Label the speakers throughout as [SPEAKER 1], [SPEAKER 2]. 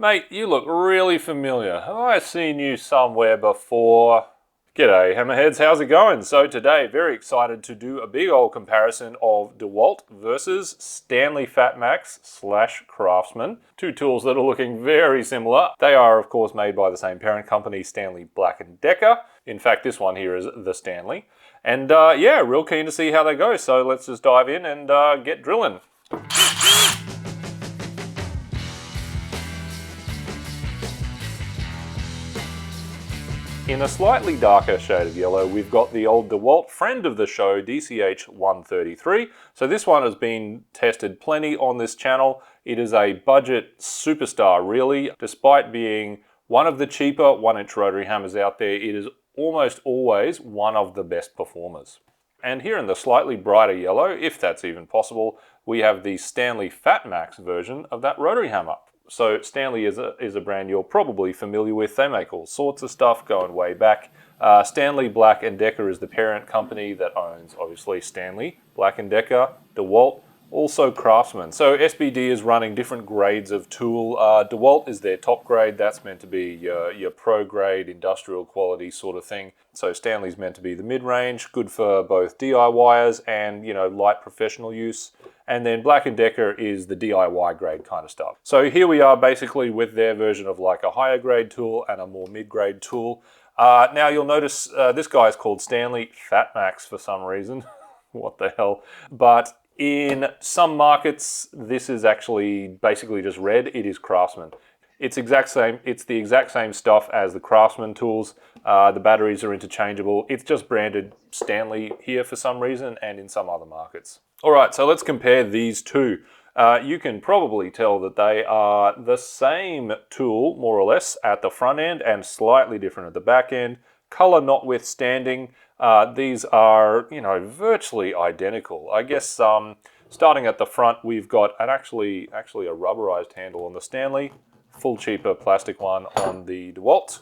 [SPEAKER 1] Mate, you look really familiar. Have I seen you somewhere before? G'day Hammerheads, how's it going? So today, very excited to do a big old comparison of DeWalt versus Stanley Fatmax / Craftsman. Two tools that are looking very similar. They are of course made by the same parent company, Stanley Black Decker. In fact, this one here is the Stanley. And yeah, real keen to see how they go. So let's just dive in and get drilling. In a slightly darker shade of yellow, we've got the old DeWalt friend of the show, DCH133. So this one has been tested plenty on this channel. It is a budget superstar, really. Despite being one of the cheaper 1-inch rotary hammers out there, it is almost always one of the best performers. And here in the slightly brighter yellow, if that's even possible, we have the Stanley Fatmax version of that rotary hammer. So Stanley is a brand you're probably familiar with. They make all sorts of stuff going way back. Stanley Black Decker is the parent company that owns, obviously, Stanley Black Decker, DeWalt, also Craftsman. So SBD is running different grades of tool. DeWalt is their top grade. That's meant to be your pro grade, industrial quality sort of thing. So Stanley's meant to be the mid-range, good for both DIYers and, you know, light professional use. And then Black & Decker is the DIY grade kind of stuff. So here we are basically with their version of like a higher grade tool and a more mid-grade tool. Now you'll notice this guy is called Stanley Fatmax for some reason. What the hell? But in some markets, this is actually basically just red. It is Craftsman. It's the exact same stuff as the Craftsman tools. The batteries are interchangeable. It's just branded Stanley here for some reason and in some other markets. All right, so let's compare these two. You can probably tell that they are the same tool, more or less, at the front end and slightly different at the back end. Color notwithstanding, these are, you know, virtually identical. I guess starting at the front, we've got actually a rubberized handle on the Stanley, full cheaper plastic one on the DeWalt.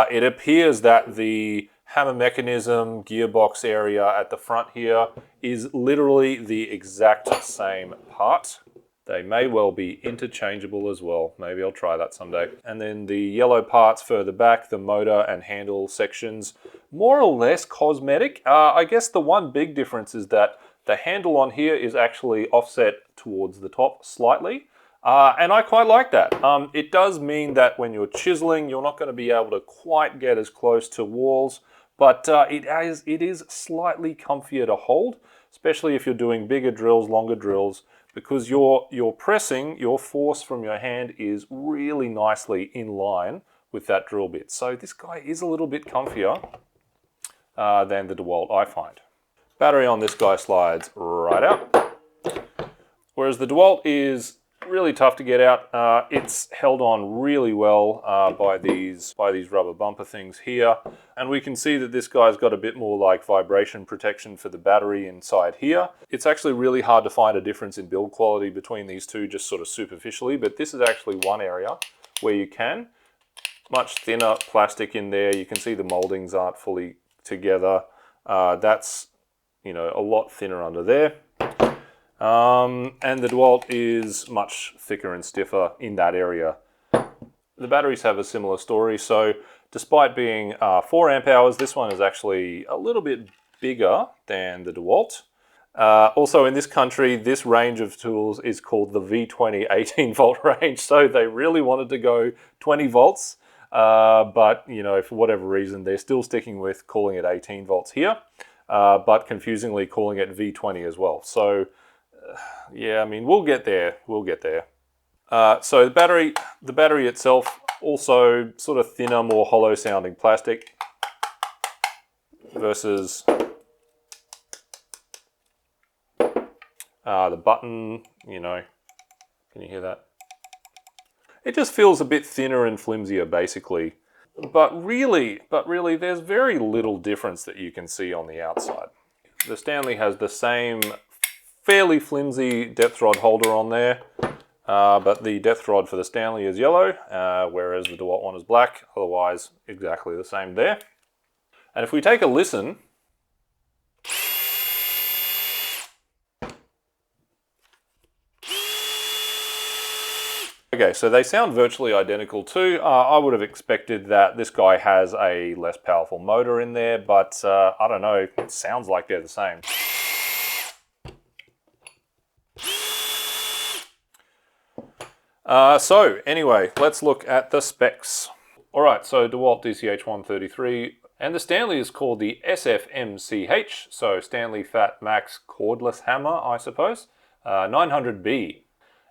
[SPEAKER 1] It appears that the hammer mechanism, gearbox area at the front here is literally the exact same part. They may well be interchangeable as well. Maybe I'll try that someday. And then the yellow parts further back, the motor and handle sections, more or less cosmetic. I guess the one big difference is that the handle on here is actually offset towards the top slightly. And I quite like that. It does mean that when you're chiseling, you're not going to be able to quite get as close to walls, but it is slightly comfier to hold, especially if you're doing bigger drills, longer drills, because you're pressing, your force from your hand is really nicely in line with that drill bit. So this guy is a little bit comfier than the DeWalt, I find. Battery on this guy slides right out, whereas the DeWalt is really tough to get out. It's held on really well by these rubber bumper things here, and we can see that this guy's got a bit more like vibration protection for the battery inside here. It's actually really hard to find a difference in build quality between these two just sort of superficially, but this is actually one area where you can. Much thinner plastic in there. You can see the moldings aren't fully together. That's, you know, a lot thinner under there. And the DeWalt is much thicker and stiffer in that area. The batteries have a similar story, so despite being 4 amp hours, this one is actually a little bit bigger than the DeWalt. Also in this country, this range of tools is called the V20 18 volt range, so they really wanted to go 20 volts, but you know, for whatever reason, they're still sticking with calling it 18 volts here, but confusingly calling it V20 as well. So yeah, I mean, we'll get there. So the battery itself, also sort of thinner, more hollow sounding plastic versus the button, you know, can you hear that? It just feels a bit thinner and flimsier basically. But really, there's very little difference that you can see on the outside. The Stanley has the same fairly flimsy depth rod holder on there, but the depth rod for the Stanley is yellow, whereas the DeWalt one is black. Otherwise, exactly the same there. And if we take a listen, Okay, so they sound virtually identical too. I would have expected that this guy has a less powerful motor in there, but I don't know, it sounds like they're the same. So anyway, let's look at the specs. Alright, so DeWalt DCH133, and the Stanley is called the SFMCH, so Stanley Fatmax cordless hammer, I suppose, 900B.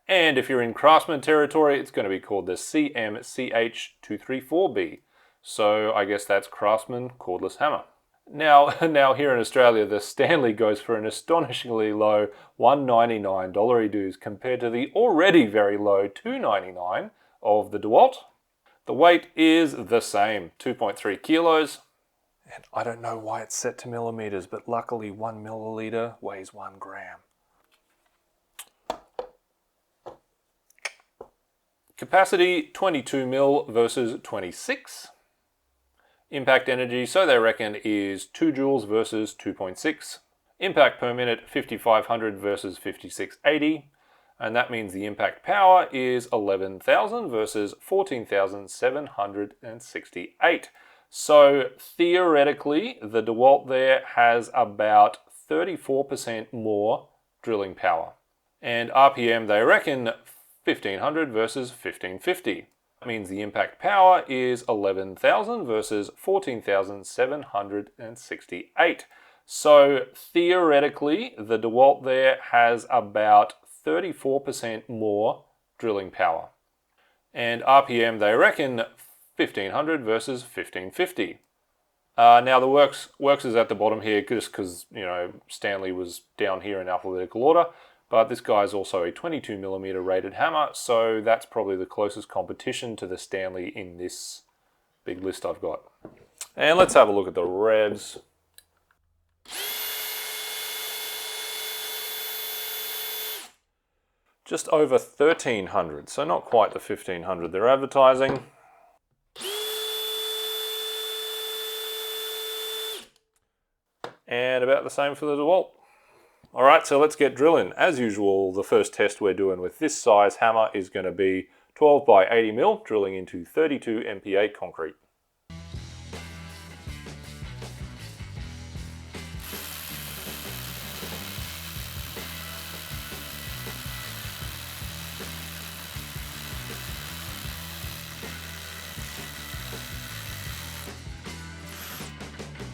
[SPEAKER 1] And if you're in Craftsman territory, it's going to be called the CMCH234B. So I guess that's Craftsman cordless hammer. Now here in Australia, the Stanley goes for an astonishingly low $199 dues compared to the already very low $299 of the DeWalt. The weight is the same, 2.3 kilos. And I don't know why it's set to millimeters, but luckily 1 milliliter weighs 1 gram. Capacity 22 mil versus 26. Impact energy, so they reckon, is 2 joules versus 2.6. Impact per minute 5500 versus 5680. And that means the impact power is 11,000 versus 14,768. So theoretically, the DeWalt there has about 34% more drilling power. And RPM, they reckon 1500 versus 1550. That means the impact power is 11,000 versus 14,768. So theoretically, the DeWalt there has about 34% more drilling power. And RPM, they reckon 1500 versus 1550. Now the works is at the bottom here just because, you know, Stanley was down here in alphabetical order. But this guy is also a 22mm rated hammer, so that's probably the closest competition to the Stanley in this big list I've got. And let's have a look at the revs. Just over 1300, so not quite the 1500 they're advertising. And about the same for the DeWalt. Alright, so let's get drilling. As usual, the first test we're doing with this size hammer is going to be 12 by 80 mil, drilling into 32 MPa concrete.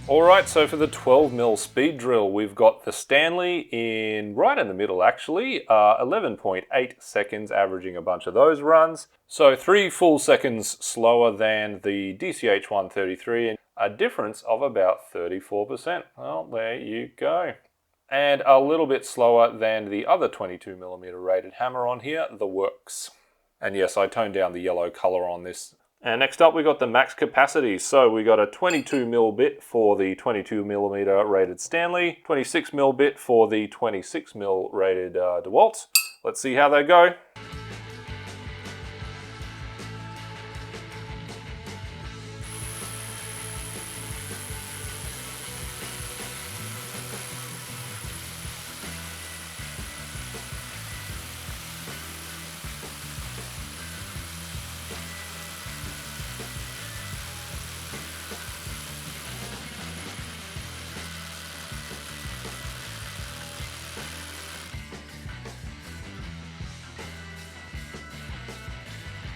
[SPEAKER 1] Alright, so for the 12mm speed drill, we've got the Stanley right in the middle actually, 11.8 seconds, averaging a bunch of those runs. So 3 full seconds slower than the DCH133, and a difference of about 34%. Well, there you go. And a little bit slower than the other 22mm rated hammer on here, the Works. And yes, I toned down the yellow color on this. And next up we got the max capacity. So we got a 22mm bit for the 22mm rated Stanley, 26mm bit for the 26mm rated DeWalt. Let's see how they go.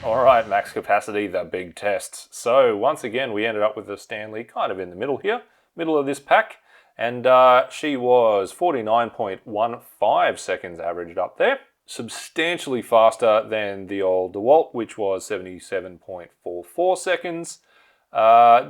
[SPEAKER 1] Alright, max capacity, the big test. So once again, we ended up with the Stanley kind of in the middle here, middle of this pack, and she was 49.15 seconds averaged up there. Substantially faster than the old DeWalt, which was 77.44 seconds.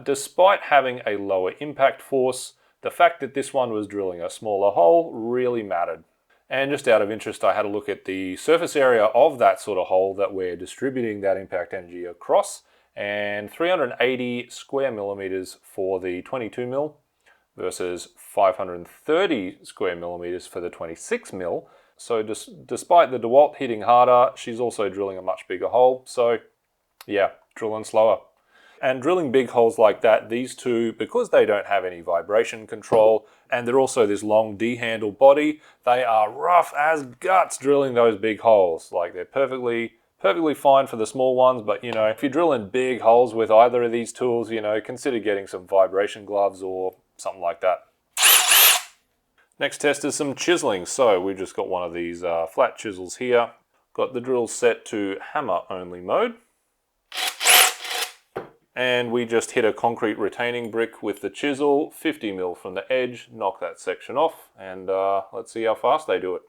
[SPEAKER 1] Despite having a lower impact force, the fact that this one was drilling a smaller hole really mattered. And just out of interest, I had a look at the surface area of that sort of hole that we're distributing that impact energy across, and 380 square millimeters for the 22mm versus 530 square millimeters for the 26mm. So despite the DeWalt hitting harder, she's also drilling a much bigger hole. So yeah, drilling slower. And drilling big holes like that, these two, because they don't have any vibration control, and they're also this long D-handle body, they are rough as guts drilling those big holes. Like, they're perfectly Perfectly fine for the small ones, but you know, if you're drilling big holes with either of these tools, you know, consider getting some vibration gloves or something like that. Next test is some chiseling. So we've just got one of these flat chisels here. Got the drill set to hammer only mode. And we just hit a concrete retaining brick with the chisel, 50 mil from the edge, knock that section off, and let's see how fast they do it.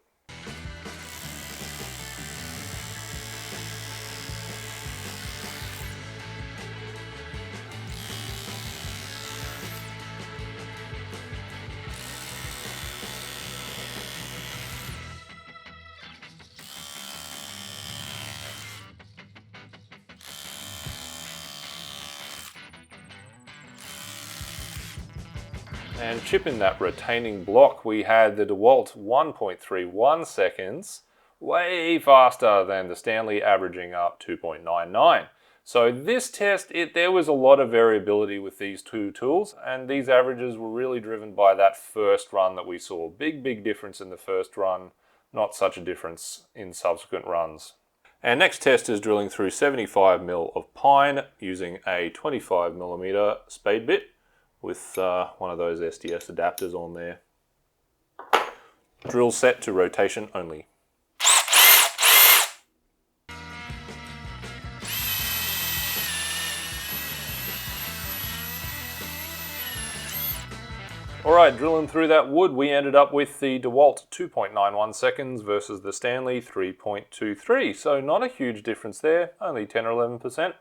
[SPEAKER 1] And chipping that retaining block, we had the DeWalt 1.31 seconds, way faster than the Stanley, averaging up 2.99. So this test, there was a lot of variability with these two tools, and these averages were really driven by that first run that we saw. Big difference in the first run, not such a difference in subsequent runs. And next test is drilling through 75 mil of pine using a 25mm spade bit with one of those SDS adapters on there. Drill set to rotation only. Alright, drilling through that wood, we ended up with the DeWalt 2.91 seconds versus the Stanley 3.23. So not a huge difference there, only 10 or 11%.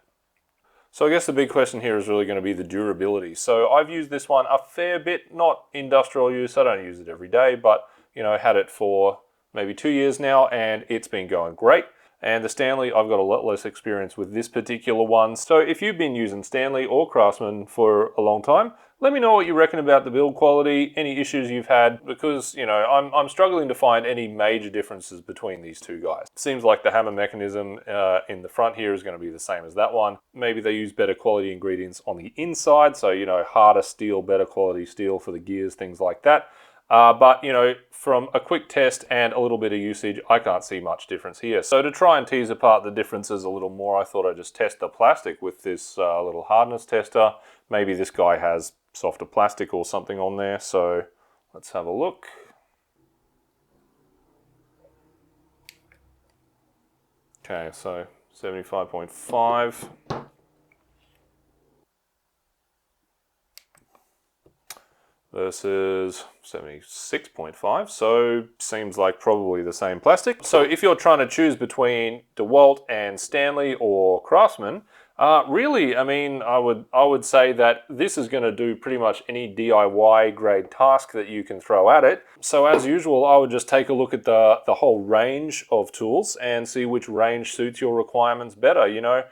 [SPEAKER 1] So I guess the big question here is really going to be the durability. So I've used this one a fair bit, not industrial use, I don't use it every day, but you know, had it for maybe 2 years now and it's been going great. And the Stanley, I've got a lot less experience with this particular one. So if you've been using Stanley or Craftsman for a long time, let me know what you reckon about the build quality, any issues you've had, because you know, I'm struggling to find any major differences between these two guys. Seems like the hammer mechanism in the front here is going to be the same as that one. Maybe they use better quality ingredients on the inside, so you know, harder steel, better quality steel for the gears, things like that. But you know, from a quick test and a little bit of usage, I can't see much difference here. So to try and tease apart the differences a little more, I thought I'd just test the plastic with this little hardness tester. Maybe this guy has softer plastic or something on there, so let's have a look. Okay, so 75.5. Versus 76.5, so seems like probably the same plastic. So if you're trying to choose between DeWalt and Stanley or Craftsman, really, I mean, I would say that this is going to do pretty much any DIY grade task that you can throw at it. So as usual, I would just take a look at the whole range of tools and see which range suits your requirements better. You know,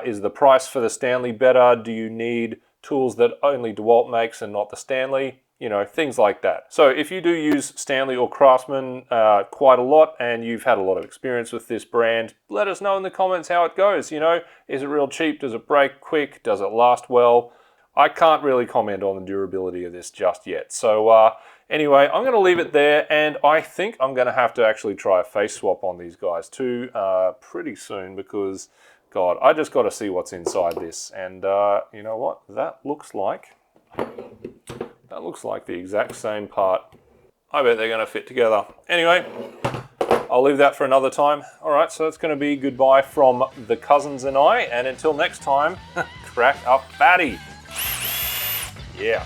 [SPEAKER 1] is the price for the Stanley better? Do you need tools that only DeWalt makes and not the Stanley? You know, things like that. So if you do use Stanley or Craftsman quite a lot and you've had a lot of experience with this brand, let us know in the comments how it goes. You know, is it real cheap? Does it break quick? Does it last well? I can't really comment on the durability of this just yet. So anyway, I'm going to leave it there, and I think I'm going to have to actually try a face swap on these guys too pretty soon, because God, I just got to see what's inside this. And you know what? That looks like the exact same part. I bet they're going to fit together. Anyway, I'll leave that for another time. All right, so that's going to be goodbye from the cousins and I. And until next time, crack up fatty. Yeah.